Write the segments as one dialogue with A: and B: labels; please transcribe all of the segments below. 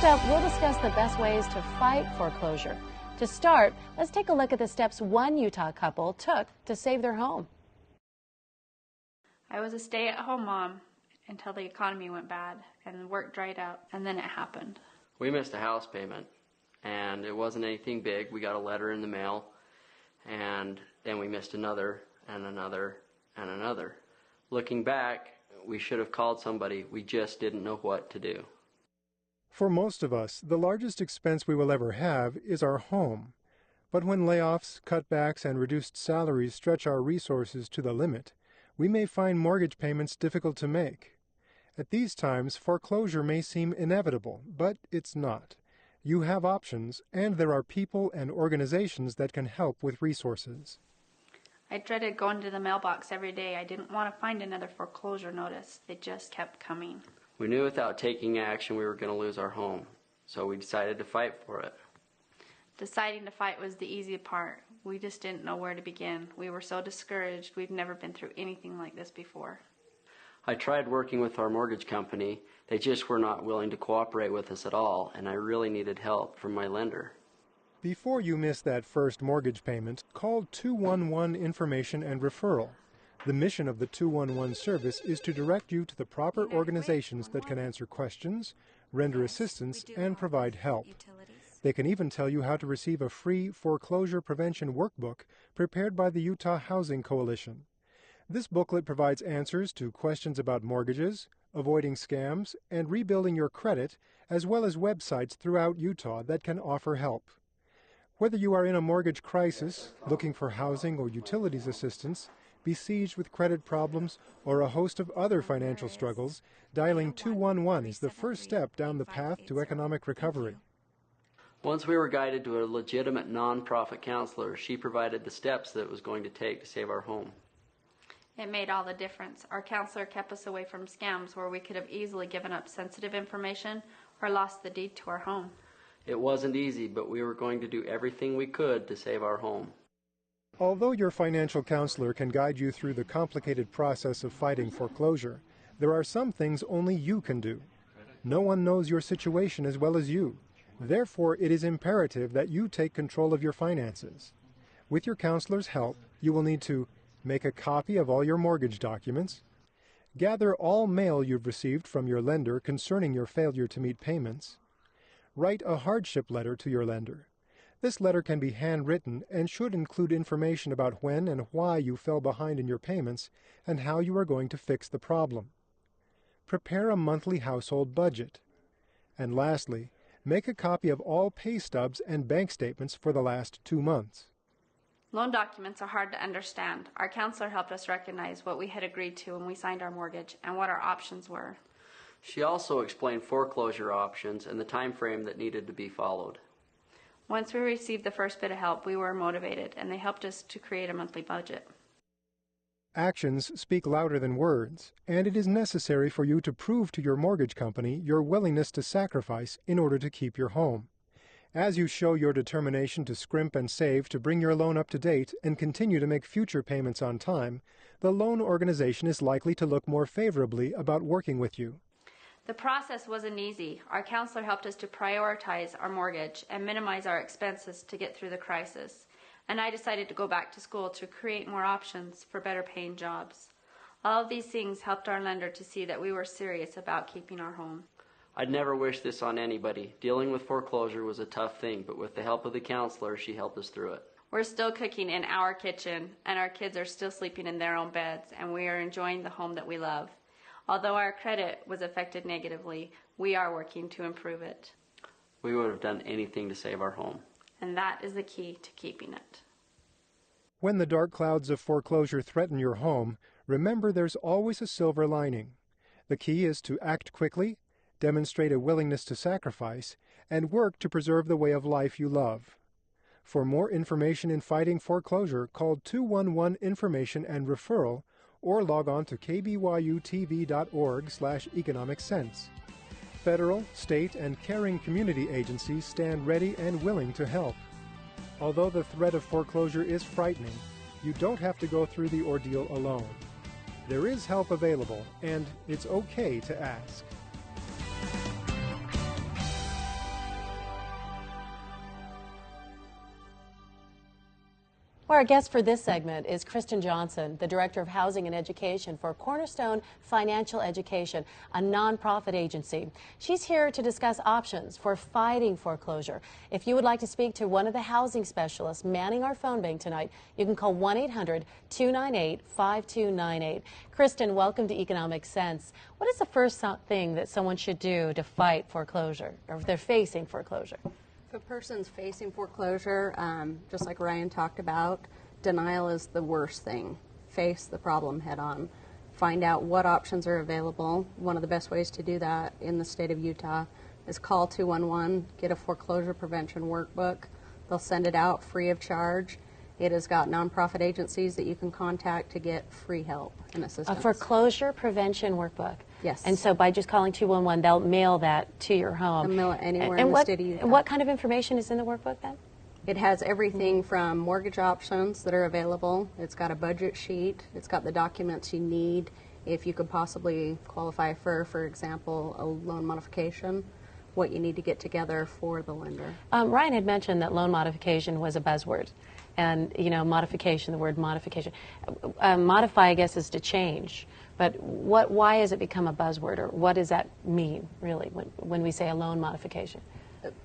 A: Next up, we'll discuss the best ways to fight foreclosure. To start, let's take a look at the steps one Utah couple took to save their home.
B: I was a stay-at-home mom until the economy went bad and work dried up, and then it happened.
C: We missed a house payment, and it wasn't anything big. We got a letter in the mail, and then we missed another and another and another. Looking back, we should have called somebody. We just didn't know what to do.
D: For most of us, the largest expense we will ever have is our home. But when layoffs, cutbacks, and reduced salaries stretch our resources to the limit, we may find mortgage payments difficult to make. At these times, foreclosure may seem inevitable, but it's not. You have options, and there are people and organizations that can help with resources.
B: I dreaded going to the mailbox every day. I didn't want to find another foreclosure notice. They just kept coming.
C: We knew without taking action we were going to lose our home, so we decided to fight for it.
B: Deciding to fight was the easy part. We just didn't know where to begin. We were so discouraged. We'd never been through anything like this before.
C: I tried working with our mortgage company. They just were not willing to cooperate with us at all, and I really needed help from my lender.
D: Before you miss that first mortgage payment, call 211 Information and Referral. The mission of the 211 service is to direct you to the proper organizations that can answer questions, render assistance, and provide help. They can even tell you how to receive a free foreclosure prevention workbook prepared by the Utah Housing Coalition. This booklet provides answers to questions about mortgages, avoiding scams, and rebuilding your credit, as well as websites throughout Utah that can offer help. Whether you are in a mortgage crisis, looking for housing or utilities assistance, besieged with credit problems, or a host of other financial struggles, dialing 211 is the first step down the path to economic recovery.
C: Once we were guided to a legitimate nonprofit counselor, she provided the steps that it was going to take to save our home.
B: It made all the difference. Our counselor kept us away from scams where we could have easily given up sensitive information or lost the deed to our home.
C: It wasn't easy, but we were going to do everything we could to save our home.
D: Although your financial counselor can guide you through the complicated process of fighting foreclosure, there are some things only you can do. No one knows your situation as well as you. Therefore, it is imperative that you take control of your finances. With your counselor's help, you will need to make a copy of all your mortgage documents, gather all mail you've received from your lender concerning your failure to meet payments, write a hardship letter to your lender. This letter can be handwritten and should include information about when and why you fell behind in your payments and how you are going to fix the problem. Prepare a monthly household budget. And lastly, make a copy of all pay stubs and bank statements for the last 2 months.
B: Loan documents are hard to understand. Our counselor helped us recognize what we had agreed to when we signed our mortgage and what our options were.
C: She also explained foreclosure options and the time frame that needed to be followed.
B: Once we received the first bit of help, we were motivated, and they helped us to create a monthly budget.
D: Actions speak louder than words, and it is necessary for you to prove to your mortgage company your willingness to sacrifice in order to keep your home. As you show your determination to scrimp and save to bring your loan up to date and continue to make future payments on time, the loan organization is likely to look more favorably about working with you.
B: The process wasn't easy. Our counselor helped us to prioritize our mortgage and minimize our expenses to get through the crisis. And I decided to go back to school to create more options for better paying jobs. All of these things helped our lender to see that we were serious about keeping our home.
C: I'd never wish this on anybody. Dealing with foreclosure was a tough thing, but with the help of the counselor, she helped us through it.
B: We're still cooking in our kitchen, and our kids are still sleeping in their own beds, and we are enjoying the home that we love. Although our credit was affected negatively, we are working to improve it.
C: We would have done anything to save our home.
B: And that is the key to keeping it.
D: When the dark clouds of foreclosure threaten your home, remember there's always a silver lining. The key is to act quickly, demonstrate a willingness to sacrifice, and work to preserve the way of life you love. For more information in fighting foreclosure, call 211 Information and Referral or log on to kbyutv.org/economic sense. Federal, state, and caring community agencies stand ready and willing to help. Although the threat of foreclosure is frightening, you don't have to go through the ordeal alone. There is help available, and it's okay to ask.
A: Well, our guest for this segment is Kristen Johnson, the Director of Housing and Education for Cornerstone Financial Education, a nonprofit agency. She's here to discuss options for fighting foreclosure. If you would like to speak to one of the housing specialists manning our phone bank tonight, you can call 1-800-298-5298. Kristen, welcome to Economic Sense. What is the first thing that someone should do to fight foreclosure, or if they're facing foreclosure?
E: If a person's facing foreclosure, just like Ryan talked about, denial is the worst thing. Face the problem head on. Find out what options are available. One of the best ways to do that in the state of Utah is call 211, get a foreclosure prevention workbook. They'll send it out free of charge. It has got nonprofit agencies that you can contact to get free help and assistance.
A: A foreclosure prevention workbook.
E: Yes.
A: And so by just calling 211, they'll mail that to your home.
E: They'll mail it anywhere in the state of Utah.
A: And what kind of information is in the workbook then?
E: It has everything from mortgage options that are available. It's got a budget sheet. It's got the documents you need if you could possibly qualify for example, a loan modification, what you need to get together for the lender.
A: Ryan had mentioned that loan modification was a buzzword. And, you know, modification, the word modification. Modify, I guess, is to change. But why has it become a buzzword, or what does that mean, really, when we say a loan modification?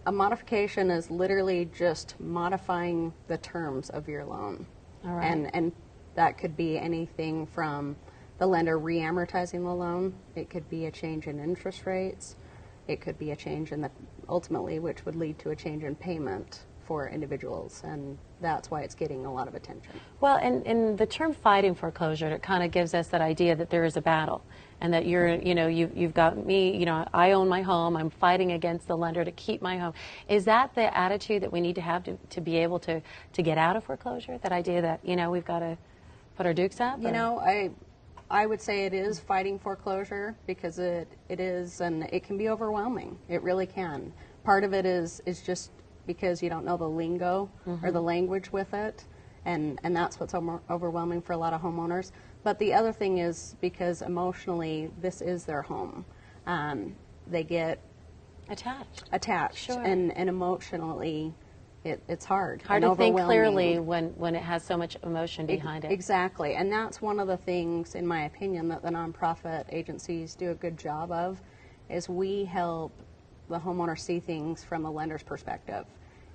E: A modification is literally just modifying the terms of your loan.
A: All right.
E: And that could be anything from the lender re-amortizing the loan. It could be a change in interest rates. It could be a change in ultimately, which would lead to a change in payment for individuals, and that's why it's getting a lot of attention.
A: Well, and the term fighting foreclosure, it kind of gives us that idea that there is a battle, and that you've got me, I own my home, I'm fighting against the lender to keep my home. Is that the attitude that we need to have to be able to get out of foreclosure? That idea that, we've got to put our dukes up?
E: I would say it is fighting foreclosure, because it is, and it can be overwhelming. It really can. Part of it is just because you don't know the lingo or the language with it, and that's what's overwhelming for a lot of homeowners. But the other thing is because emotionally this is their home. They get attached,
A: sure.
E: and emotionally it's hard.
A: Hard to think clearly when it has so much emotion behind it.
E: Exactly, and that's one of the things, in my opinion, that the nonprofit agencies do a good job of, is we help the homeowner see things from the lender's perspective.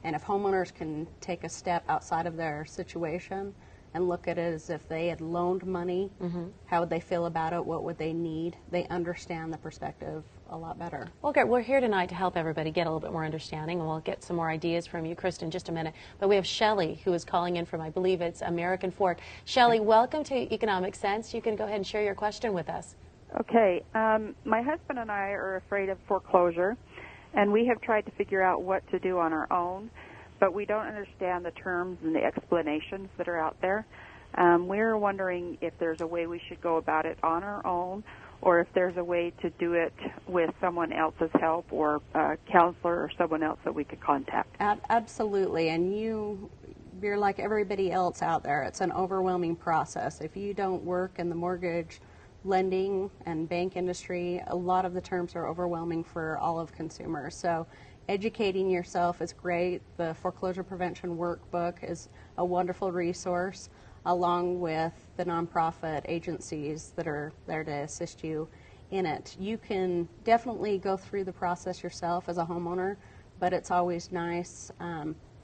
E: And if homeowners can take a step outside of their situation and look at it as if they had loaned money, how would they feel about it? What would they need? They understand the perspective a lot better.
A: Well, great. We're here tonight to help everybody get a little bit more understanding, and we'll get some more ideas from you, Kristen, in just a minute. But we have Shelley, who is calling in from, I believe it's American Fork. Shelley, welcome to Economic Sense. You can go ahead and share your question with us.
F: Okay. My husband and I are afraid of foreclosure, and we have tried to figure out what to do on our own, but we don't understand the terms and the explanations that are out there. We're wondering if there's a way we should go about it on our own, or if there's a way to do it with someone else's help, or a counselor or someone else that we could contact.
E: Absolutely, and you're like everybody else out there. It's an overwhelming process. If you don't work in the mortgage lending and bank industry, a lot of the terms are overwhelming for all of consumers. So educating yourself is great. The Foreclosure Prevention Workbook is a wonderful resource, along with the nonprofit agencies that are there to assist you in it. You can definitely go through the process yourself as a homeowner, but it's always nice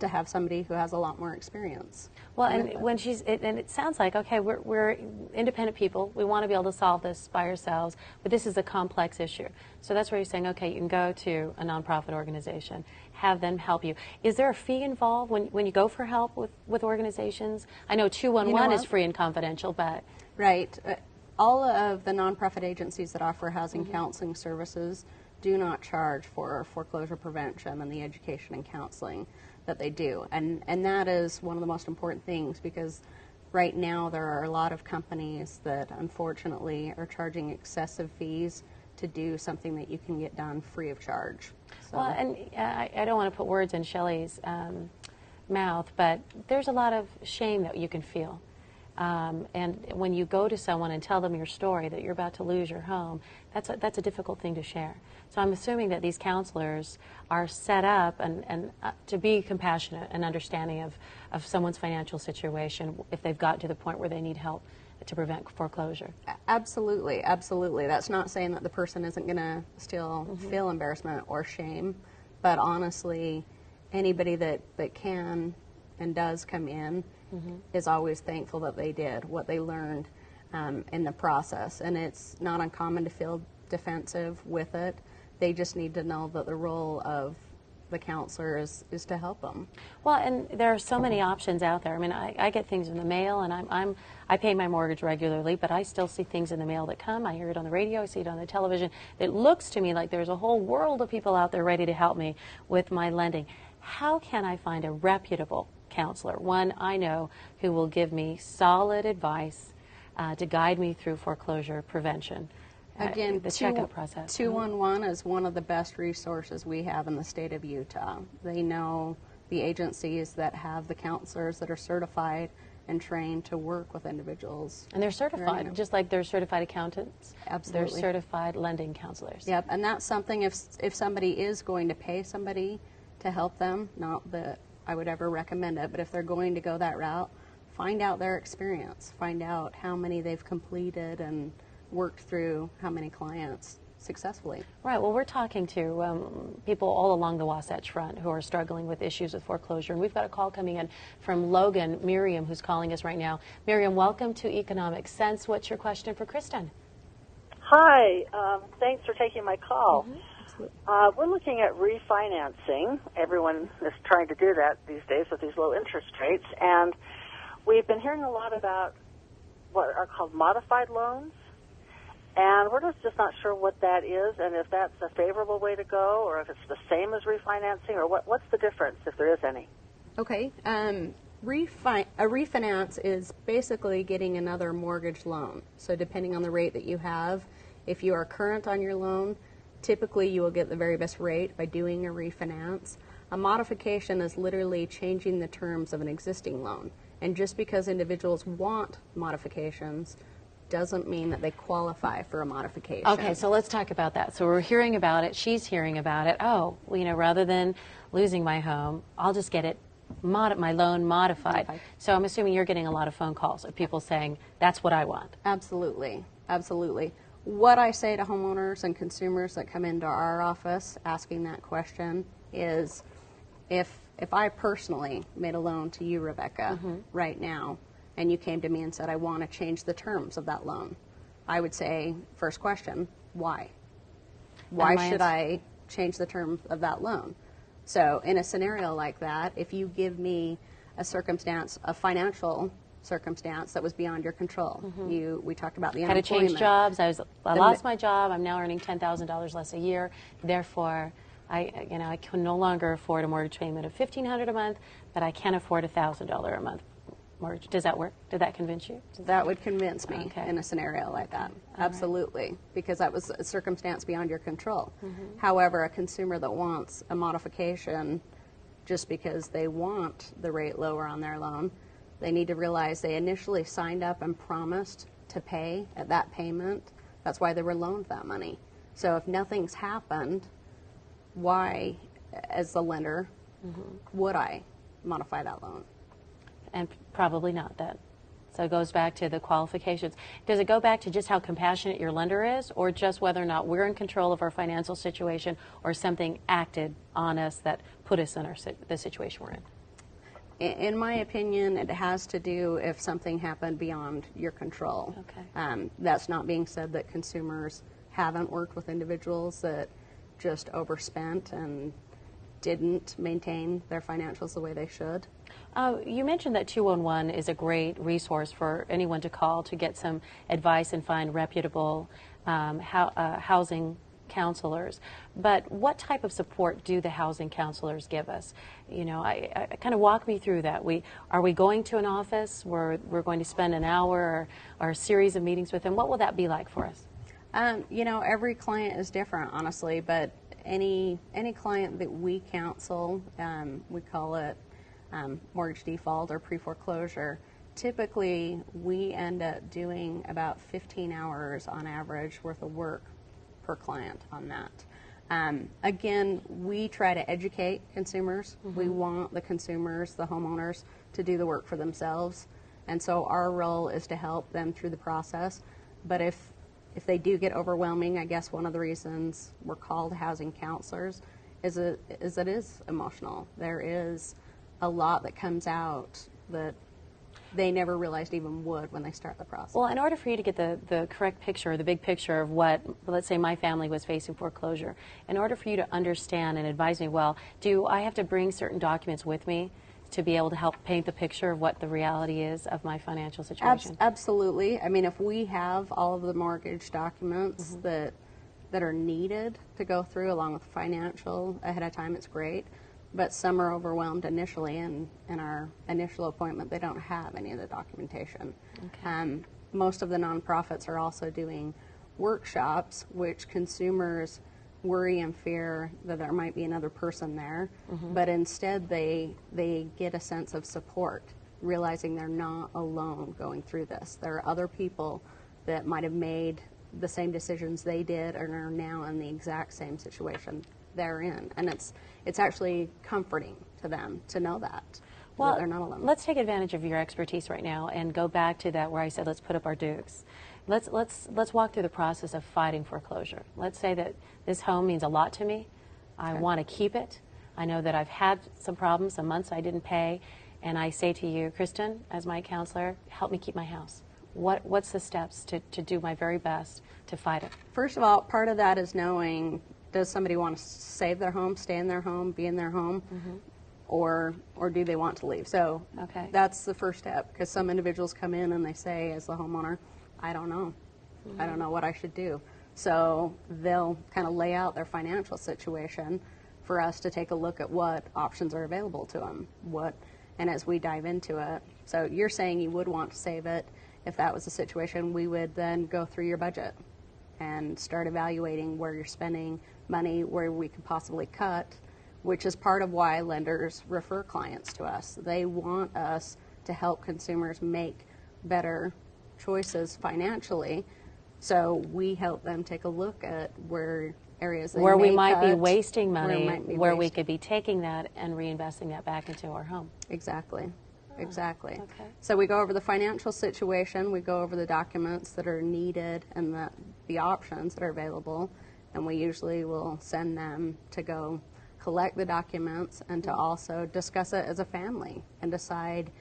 E: to have somebody who has a lot more experience.
A: Well, and it sounds like, okay, we're independent people. We want to be able to solve this by ourselves, but this is a complex issue. So that's where you're saying, okay, you can go to a nonprofit organization, have them help you. Is there a fee involved when you go for help with organizations? I know 211 is free and confidential, but...
E: Right. All of the nonprofit agencies that offer housing counseling services do not charge for foreclosure prevention and the education and counseling that they do. And that is one of the most important things, because right now there are a lot of companies that unfortunately are charging excessive fees to do something that you can get done free of charge. So.
A: Well, and I don't want to put words in Shelley's mouth, but there's a lot of shame that you can feel And when you go to someone and tell them your story, that you're about to lose your home, that's a difficult thing to share. So I'm assuming that these counselors are set up and to be compassionate and understanding of someone's financial situation if they've got to the point where they need help to prevent foreclosure.
E: Absolutely, absolutely. That's not saying that the person isn't going to still feel embarrassment or shame, but honestly, anybody that can and does come in is always thankful that they did what they learned in the process. And it's not uncommon to feel defensive with it. They just need to know that the role of the counselor is to help them.
A: Well, and there are so many options out there. I mean, I get things in the mail, and I pay my mortgage regularly, but I still see things in the mail that come. I hear it on the radio, I see it on the television. It looks to me like there's a whole world of people out there ready to help me with my lending. How can I find a reputable counselor, one I know who will give me solid advice to guide me through foreclosure prevention?
E: Again,
A: the checkup process.
E: 211 is one of the best resources we have in the state of Utah. They know the agencies that have the counselors that are certified and trained to work with individuals.
A: And they're certified, just like they're certified accountants.
E: Absolutely.
A: They're certified lending counselors.
E: Yep, and that's something if somebody is going to pay somebody to help them, not that I would ever recommend it, but if they're going to go that route, find out their experience, find out how many they've completed and worked through how many clients successfully.
A: Right. Well, we're talking to people all along the Wasatch Front who are struggling with issues with foreclosure. And we've got a call coming in from Logan, Miriam, who's calling us right now. Miriam, welcome to Economic Sense. What's your question for Kristen?
G: Hi. Thanks for taking my call. We're looking at refinancing. Everyone is trying to do that these days with these low interest rates. And we've been hearing a lot about what are called modified loans. And we're just not sure what that is and if that's a favorable way to go or if it's the same as refinancing or what's the difference, if there is any.
E: Okay. A refinance is basically getting another mortgage loan. So depending on the rate that you have, if you are current on your loan, typically you will get the very best rate by doing a refinance. A modification is literally changing the terms of an existing loan. And just because individuals want modifications doesn't mean that they qualify for a modification.
A: Okay, so let's talk about that. So we're hearing about it. She's hearing about it. Oh, well, rather than losing my home, I'll just get it my loan modified. So I'm assuming you're getting a lot of phone calls of people saying, that's what I want.
E: Absolutely, absolutely. What I say to homeowners and consumers that come into our office asking that question is, if I personally made a loan to you, Rebecca, right now, and you came to me and said, I want to change the terms of that loan, I would say, first question, why? Why should I change the terms of that loan? So in a scenario like that, if you give me a circumstance, a financial circumstance that was beyond your control, we talked about the
A: unemployment. Had to change jobs. I lost my job. I'm now earning $10,000 less a year. Therefore, I can no longer afford a mortgage payment of $1,500 a month, but I can afford $1,000 a month mortgage. Does that work? Did that convince you?
E: That would convince me in a scenario like that. Absolutely, because that was a circumstance beyond your control. However, a consumer that wants a modification just because they want the rate lower on their loan, they need to realize they initially signed up and promised to pay at that payment. That's why they were loaned that money. So if nothing's happened, why, as the lender, would I modify that loan?
A: And probably not then. So it goes back to the qualifications. Does it go back to just how compassionate your lender is, or just whether or not we're in control of our financial situation, or something acted on us that put us in the situation we're in?
E: In my opinion, it has to do if something happened beyond your control.
A: Okay.
E: That's not being said that consumers haven't worked with individuals that just overspent and didn't maintain their financials the way they should.
A: You mentioned that 211 is a great resource for anyone to call to get some advice and find reputable housing counselors. But what type of support do the housing counselors give us? I kind of walk me through that. Are we going to an office where we're going to spend an hour or a series of meetings with them? What will that be like for us?
E: Every client is different, honestly, but any client that we counsel, we call it mortgage default or pre-foreclosure, typically we end up doing about 15 hours on average worth of work per client on that. Again, we try to educate consumers. We want the consumers, the homeowners, to do the work for themselves. And so our role is to help them through the process. But if they do get overwhelming, I guess one of the reasons we're called housing counselors is it is emotional. There is a lot that comes out that they never realized even would when they start the process.
A: Well, in order for you to get the correct picture, the big picture of what, let's say my family was facing foreclosure, in order for you to understand and advise me well, do I have to bring certain documents with me to be able to help paint the picture of what the reality is of my financial situation?
E: Absolutely. I mean, if we have all of the mortgage documents that are needed to go through along with financial ahead of time, it's great. But some are overwhelmed initially, and in our initial appointment, they don't have any of the documentation. Okay. Most of the nonprofits are also doing workshops, which consumers worry and fear that there might be another person there, but instead they get a sense of support, realizing they're not alone going through this. There are other people that might have made the same decisions they did and are now in the exact same situation they're in, and it's actually comforting to them to know that they're not alone.
A: Let's take advantage of your expertise right now and go back to that where I said let's put up our dukes. Let's walk through the process of fighting foreclosure. Let's say that this home means a lot to me. I want to keep it. I know that I've had some problems, some months I didn't pay, and I say to you, Kristen, as my counselor, help me keep my house. What's the steps to do my very best to fight it?
E: First of all, part of that is knowing, does somebody want to save their home, stay in their home, be in their home, or do they want to leave? So that's the first step, because some individuals come in and they say, as the homeowner, I don't know. I don't know what I should do. So they'll kind of lay out their financial situation for us to take a look at what options are available to them. And as we dive into it, so you're saying you would want to save it. If that was the situation, we would then go through your budget and start evaluating where you're spending money, where we could possibly cut, which is part of why lenders refer clients to us. They want us to help consumers make better choices financially, so we help them take a look at where areas they
A: where we
E: may
A: might
E: cut,
A: be wasting money, where we
E: wasting.
A: could be taking that and reinvesting that back into our home.
E: Exactly. Exactly.
A: Okay.
E: So we go over the financial situation, we go over the documents that are needed and the options that are available, and we usually will send them to go collect the documents and to also discuss it as a family and decide.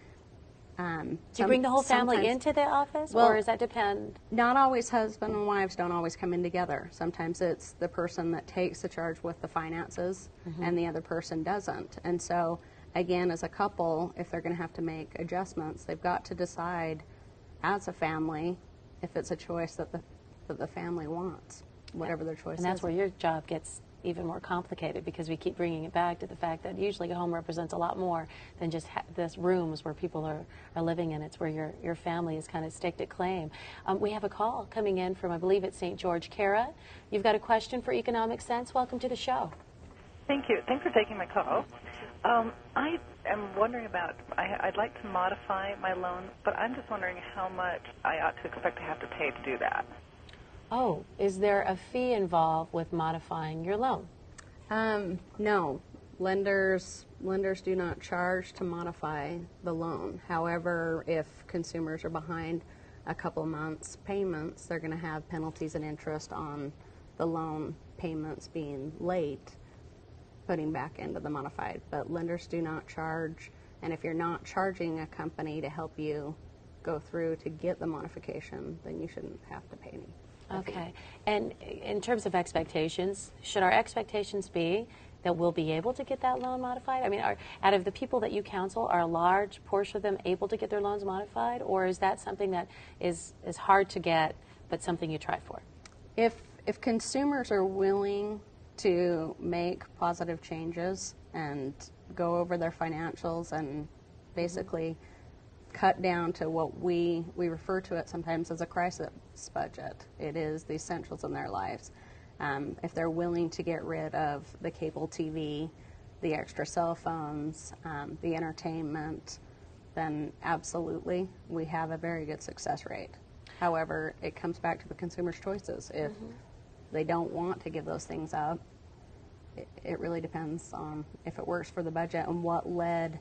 A: Do you bring the whole family into the office, or does that depend?
E: Not always. Husband and wives don't always come in together. Sometimes it's the person that takes the charge with the finances and the other person doesn't. And so, again, as a couple, if they're going to have to make adjustments, they've got to decide as a family if it's a choice that the family wants, whatever their choice is.
A: And that's where your job gets even more complicated, because we keep bringing it back to the fact that usually a home represents a lot more than just this rooms where people are living in. It's where your family is kind of staked at claim. We have a call coming in from, I believe it's St. George. Kara, you've got a question for Economic Sense. Welcome to the show.
H: Thank you. Thanks for taking my call. I am wondering about, I'd like to modify my loan, but I'm just wondering how much I ought to expect to have to pay to do that.
A: Oh, is there a fee involved with modifying your loan?
E: No. Lenders do not charge to modify the loan. However, if consumers are behind a couple months payments, they're going to have penalties and interest on the loan payments being late, putting back into the modified. But lenders do not charge, and if you're not charging a company to help you go through to get the modification, then you shouldn't have to pay any.
A: Okay. And in terms of expectations, should our expectations be that we'll be able to get that loan modified? I mean, out of the people that you counsel, are a large portion of them able to get their loans modified, or is that something that is hard to get but something you try for?
E: If consumers are willing to make positive changes and go over their financials and basically cut down to what we refer to it sometimes as a crisis budget. It is the essentials in their lives. If they're willing to get rid of the cable TV, the extra cell phones, the entertainment, then absolutely, we have a very good success rate. However, it comes back to the consumer's choices. If they don't want to give those things up, it really depends on if it works for the budget and what led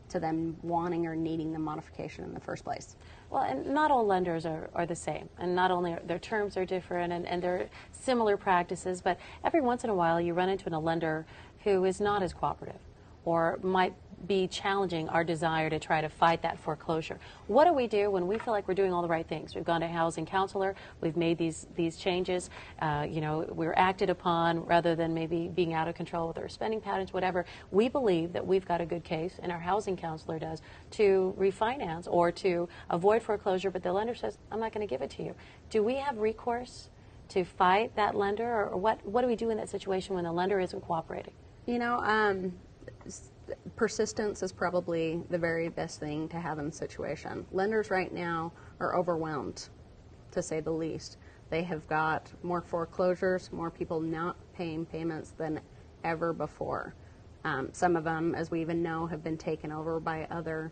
E: to them wanting or needing the modification in the first place.
A: Well, and not all lenders are the same, and not only their terms are different and there are similar practices, but every once in a while you run into a lender who is not as cooperative or might be challenging our desire to try to fight that foreclosure. What do we do when we feel like we're doing all the right things? We've gone to a housing counselor, we've made these changes, we're acted upon rather than maybe being out of control with our spending patterns, whatever. We believe that we've got a good case, and our housing counselor does, to refinance or to avoid foreclosure, but the lender says, I'm not going to give it to you. Do we have recourse to fight that lender, or what do we do in that situation when the lender isn't cooperating?
E: Persistence is probably the very best thing to have in the situation. Lenders right now are overwhelmed, to say the least. They have got more foreclosures, more people not paying payments than ever before. Some of them, as we even know, have been taken over by other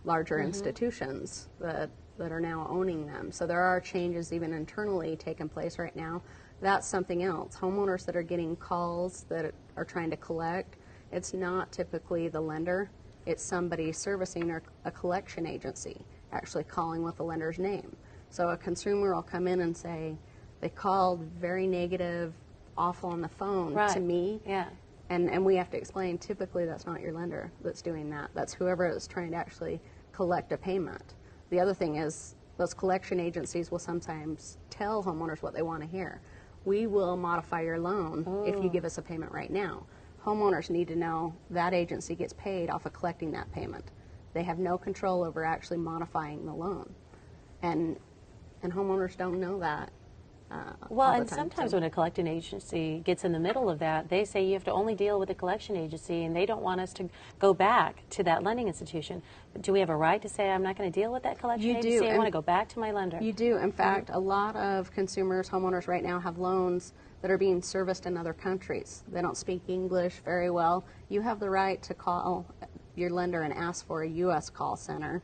E: larger institutions that are now owning them. So there are changes even internally taking place right now. That's something else. Homeowners that are getting calls that are trying to collect, it's not typically the lender, it's somebody servicing a collection agency actually calling with the lender's name. So a consumer will come in and say, they called very negative, awful on the phone to me, and we have to explain, typically that's not your lender that's doing that. That's whoever is trying to actually collect a payment. The other thing is, those collection agencies will sometimes tell homeowners what they want to hear. We will modify your loan if you give us a payment right now. Homeowners need to know that agency gets paid off of collecting that payment. They have no control over actually modifying the loan. And homeowners don't know that.
A: Well, and sometimes when a collecting agency gets in the middle of that, they say you have to only deal with the collection agency, and they don't want us to go back to that lending institution. Do we have a right to say, I'm not going to deal with that collection agency? I want to go back to my lender.
E: You do. In fact, a lot of consumers, homeowners right now have loans that are being serviced in other countries. They don't speak English very well. You have the right to call your lender and ask for a U.S. call center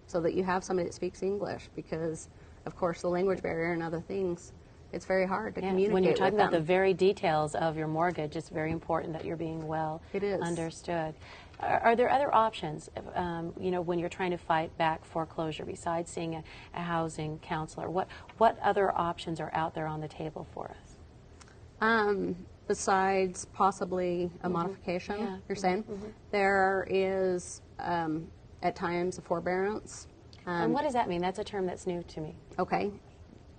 E: so that you have somebody that speaks English, because, of course, the language barrier and other things, it's very hard to communicate
A: when you're talking
E: with
A: about
E: them.
A: the very details of your mortgage, it's very important that you're being well understood. Are there other options, when you're trying to fight back foreclosure besides seeing a housing counselor? What other options are out there on the table for us?
E: Besides possibly a modification, you're saying? There is, at times, a forbearance.
A: And what does that mean? That's a term that's new to me.
E: Okay.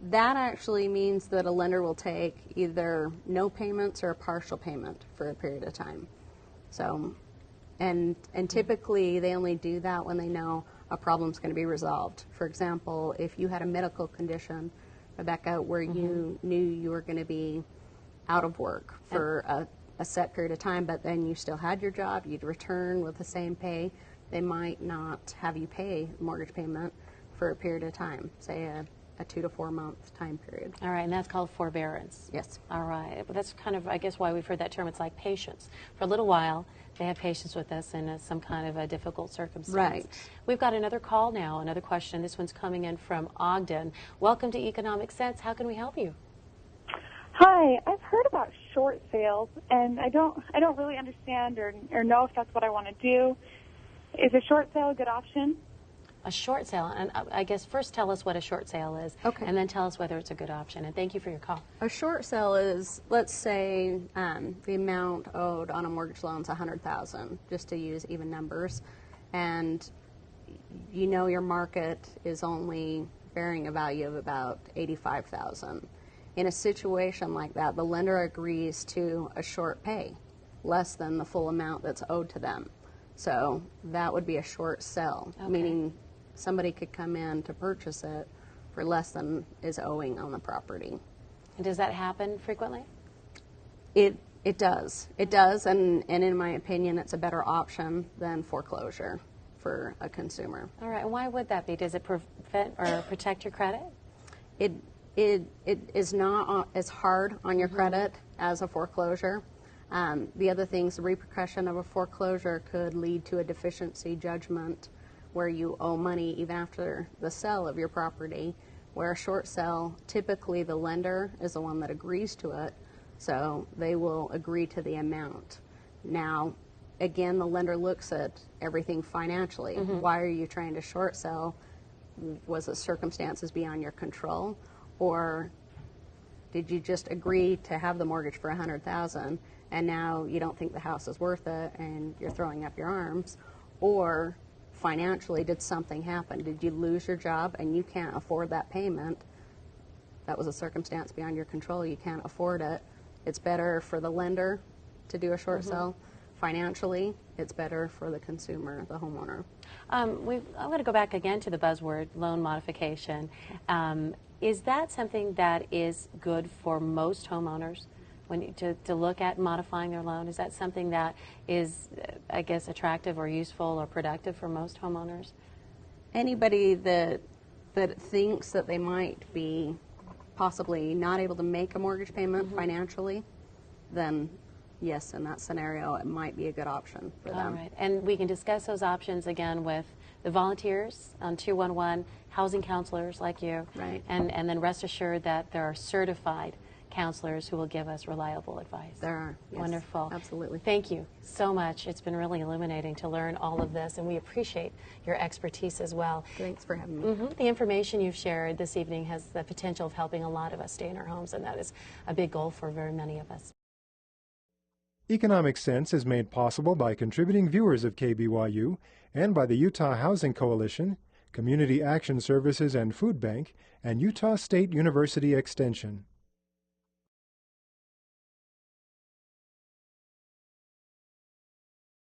E: That actually means that a lender will take either no payments or a partial payment for a period of time. So, and typically they only do that when they know a problem's going to be resolved. For example, if you had a medical condition, Rebecca, where you knew you were going to be out of work for a set period of time, but then you still had your job, you'd return with the same pay, they might not have you pay mortgage payment for a period of time, say a 2 to 4 month time period.
A: All right, and that's called forbearance.
E: Yes.
A: All right, but that's kind of, I guess, why we've heard that term. It's like patience. For a little while, they have patience with us in some kind of a difficult circumstance.
E: Right.
A: We've got another call now, another question. This one's coming in from Ogden. Welcome to Economic Sense. How can we help you?
I: Hi, I've heard about short sales, and I don't really understand or know if that's what I want to do. Is a short sale a good option?
A: A short sale, and I guess first tell us what a short sale is, and then tell us whether it's a good option. And thank you for your call.
E: A short sale is, let's say, the amount owed on a mortgage loan is $100,000, just to use even numbers, and you know your market is only bearing a value of about $85,000. In a situation like that, the lender agrees to a short pay, less than the full amount that's owed to them. So that would be a short sell, meaning somebody could come in to purchase it for less than is owing on the property.
A: And does that happen frequently?
E: It does. It does, and in my opinion, it's a better option than foreclosure for a consumer.
A: All right, and why would that be? Does it prevent or protect your credit?
E: It is not as hard on your credit as a foreclosure. The other things, the repercussion of a foreclosure could lead to a deficiency judgment where you owe money even after the sale of your property, where a short sale, typically the lender is the one that agrees to it, so they will agree to the amount. Now, again, the lender looks at everything financially. Why are you trying to short sell? Was it circumstances beyond your control, or did you just agree to have the mortgage for $100,000 and now you don't think the house is worth it and you're throwing up your arms? Or financially, did something happen? Did you lose your job and you can't afford that payment? That was a circumstance beyond your control. You can't afford it. It's better for the lender to do a short sale. Financially, it's better for the consumer, the homeowner.
A: I'm going to go back again to the buzzword, loan modification. Is that something that is good for most homeowners to look at modifying their loan? Is that something that is, I guess, attractive or useful or productive for most homeowners?
E: Anybody that thinks that they might be possibly not able to make a mortgage payment financially, then yes, in that scenario, it might be a good option for them.
A: All right. And we can discuss those options again with the volunteers on 211, housing counselors like you.
E: Right.
A: And then rest assured that there are certified counselors who will give us reliable advice.
E: There are. Yes,
A: wonderful.
E: Absolutely.
A: Thank you so much. It's been really illuminating to learn all of this, and we appreciate your expertise as well.
E: Thanks for having me.
A: The information you've shared this evening has the potential of helping a lot of us stay in our homes, and that is a big goal for very many of us.
D: Economic Sense is made possible by contributing viewers of KBYU and by the Utah Housing Coalition, Community Action Services and Food Bank, and Utah State University Extension.